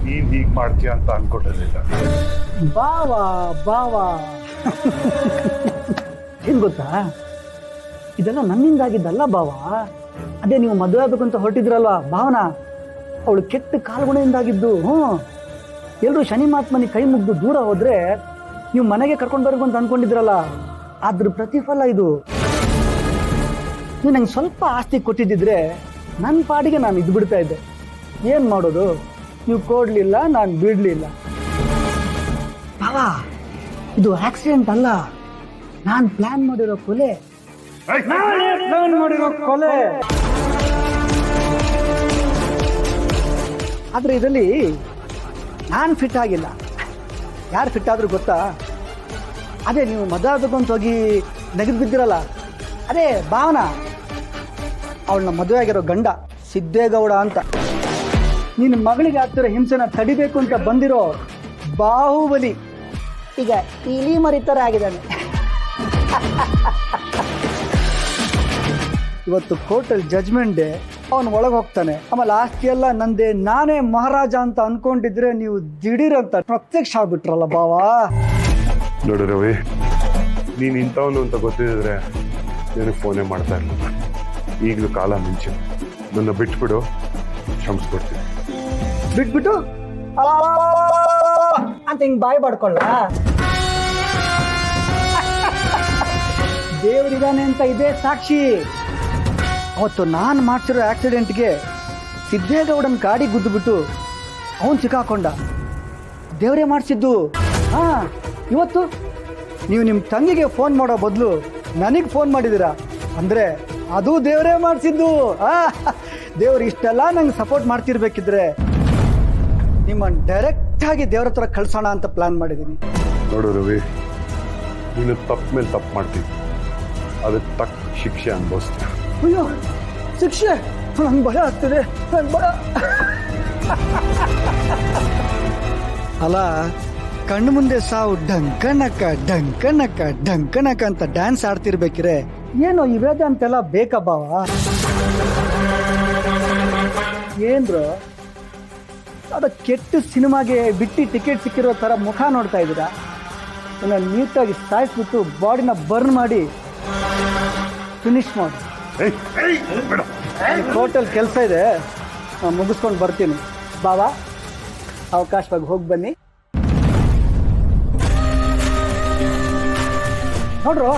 ನೀನ್ ಹೀಗ್ ಮಾಡ್ತೀಯ ಅಂತ ಅನ್ಕೊಂಡಿರ್ಲಿಲ್ಲ. ಬಾವಾ ಬಾವಾ ಏನ್ ಗೊತ್ತಾ, ಇದೆಲ್ಲ ನನ್ನಿಂದಾಗಿದ್ದಲ್ಲ ಬಾವ. ಅದೇ ನೀವು ಮದುವೆ ಆಗ್ಬೇಕಂತ ಹೊರಟಿದ್ರಲ್ವಾ ಭಾವನಾ, ಅವಳು ಕೆಟ್ಟ ಕಾಲ್ಗುಣದಿಂದಾಗಿದ್ದು. ಎಲ್ರು ಶನಿ ಮಹಾತ್ಮನಿಗೆ ಕೈ ಮುಗ್ದು ದೂರ ಹೋದ್ರೆ ನೀವು ಮನೆಗೆ ಕರ್ಕೊಂಡು ಬರ್ಬೇಕು ಅಂತ ಅನ್ಕೊಂಡಿದ್ರಲ್ಲ, ಅದ್ರ ಪ್ರತಿಫಲ ಇದು. ನೀವು ನಂಗೆ ಸ್ವಲ್ಪ ಆಸ್ತಿ ಕೊಟ್ಟಿದ್ದಿದ್ರೆ ನನ್ನ ಪಾಡಿಗೆ ನಾನು ಇದ್ದು ಬಿಡ್ತಾ ಇದ್ದೆ. ಏನ್ ಮಾಡೋದು, ನೀವು ಕೊಡ್ಲಿಲ್ಲ, ನಾನು ಬಿಡ್ಲಿಲ್ಲ. ಬಾವಾ, ಇದು ಆಕ್ಸಿಡೆಂಟ್ ಅಲ್ಲ, ನಾನು ಪ್ಲಾನ್ ಮಾಡಿರೋ ಕೊಲೆ. ಪ್ಲಾನ್ ಮಾಡಿರೋ ಕೊಲೆ. ಆದ್ರೆ ಇದರಲ್ಲಿ ನಾನು ಫಿಟ್ ಆಗಿಲ್ಲ. ಯಾರು ಫಿಟ್ ಆದ್ರೂ ಗೊತ್ತಾ? ಅದೇ ನೀವು ಮದುವೆ ಆಗ್ಬೇಕು ಅಂತ ಹೋಗಿ ನೆಗೆದು ಬಿದ್ದಿರಲ್ಲ, ಅದೇ ಭಾವನಾ. ಅವಳನ್ನ ಮದುವೆ ಆಗಿರೋ ಗಂಡ ಸಿದ್ದೇಗೌಡ ಅಂತ. ನಿನ್ನ ಮಗಳಿಗೆ ಆಗ್ತಿರೋ ಹಿಂಸೆನ ತಡಿಬೇಕು ಅಂತ ಬಂದಿರೋ ಬಾಹುಬಲಿ ಈಗ ಇಲಿ ಮರಿತರ ಆಗಿದ್ದಾನೆ. ಇವತ್ತು ಕೋರ್ಟಲ್ಲಿ ಜಡ್ಜ್ಮೆಂಟ್ ಡೇ, ಅವನು ಒಳಗೆ ಹೋಗ್ತಾನೆ. ಆಮೇಲೆ ಆಸ್ತಿ ಎಲ್ಲ ನಂದೇ, ನಾನೇ ಮಹಾರಾಜ ಅಂತ ಅನ್ಕೊಂಡಿದ್ರೆ ನೀವು ದಿಢೀರಂತ ಪ್ರತ್ಯಕ್ಷ ಆಗ್ಬಿಟ್ರಲ್ಲ ಬಾವಾ. ನೋಡು ರವಿ, ನೀನ್ ಇಂಥವನು ಅಂತ ಗೊತ್ತಿದ್ರೆ ನಿನಗೆ ಫೋನೇ ಮಾಡ್ತಾ ಇರಲಿಲ್ಲ. ಈಗಲೂ ಕಾಲ ಮಿಂಚು, ನನ್ನ ಬಿಟ್ಬಿಡು, ಕ್ಷಮಿಸ್ಕೊಡ್ತೀನಿ. ಬಿಟ್ಬಿಟ್ಟು ಅಂತ ಹಿಂಗ್ ಬಾಯಿ ಬಾಡ್ಕೊಳ್ಳ. ದೇವರಿದಾನೆ ಅಂತ ಇದೇ ಸಾಕ್ಷಿ. ಅವತ್ತು ನಾನು ಮಾಡ್ಸಿರೋ ಆಕ್ಸಿಡೆಂಟ್ಗೆ ಸಿದ್ದೇಗೌಡನ ಗಾಡಿ ಗುದ್ದುಬಿಟ್ಟು ಅವನು ಸಿಕ್ಕಾಕೊಂಡ. ದೇವರೇ ಮಾಡಿಸಿದ್ದು. ಇವತ್ತು ನೀವು ನಿಮ್ಮ ತಂಗಿಗೆ ಫೋನ್ ಮಾಡೋ ಬದಲು ನನಗೆ ಫೋನ್ ಮಾಡಿದ್ದೀರಾ ಅಂದರೆ ಅದು ದೇವರೇ ಮಾಡಿಸಿದ್ದು. ದೇವ್ರು ಇಷ್ಟೆಲ್ಲ ನಂಗೆ ಸಪೋರ್ಟ್ ಮಾಡ್ತಿರ್ಬೇಕಿದ್ರೆ ನಿಮ್ಮನ್ನು ಡೈರೆಕ್ಟಾಗಿ ದೇವ್ರ ಹತ್ರ ಕಳ್ಸೋಣ ಅಂತ ಪ್ಲಾನ್ ಮಾಡಿದ್ದೀನಿ. ನೋಡು ರವಿ, ನೀನು ತಪ್ಪು ಮೇಲೆ ತಪ್ಪು ಮಾಡ್ತೀನಿ, ಅದಕ್ಕೆ ತಕ್ಕ ಶಿಕ್ಷೆ ಅನುಭವಿಸ್ತೀನಿ. ಅಯ್ಯೋ, ಶಿಕ್ಷೆ? ನಂಗೆ ಭಯ ಆಗ್ತಿದೆ, ನಂಗೆ ಭಯ. ಅಲ್ಲ, ಕಣ್ಣು ಮುಂದೆ ಸಾವು ಢಂಕನಕ ಢಂಕನಕ ಢಂಕನಕ ಅಂತ ಡ್ಯಾನ್ಸ್ ಆಡ್ತಿರ್ಬೇಕಿರೆ ಏನೋ ಈ ವೇದ ಅಂತೆಲ್ಲ ಬೇಕಾ ಬಾವ? ಏನ್ರು ಅದ ಕೆಟ್ಟ ಸಿನಿಮಾಗೆ ಬಿಟ್ಟು ಟಿಕೆಟ್ ಸಿಕ್ಕಿರೋ ಥರ ಮುಖ ನೋಡ್ತಾ ಇದ್ದೀರಾ? ನನ್ನ ನೀಟಾಗಿ ಸಾಯಿಸ್ಬಿಟ್ಟು ಬಾಡಿನ ಬರ್ನ್ ಮಾಡಿ ಫಿನಿಶ್ ಮಾಡಿ. ಟೋಟಲ್ ಕೆಲಸ ಇದೆ, ಮುಗಿಸ್ಕೊಂಡು ಬರ್ತೀನಿ. ಬಾವಾ, ಅವಕಾಶವಾಗಿ ಹೋಗಿ ಬನ್ನಿ. ನೋಡ್ರು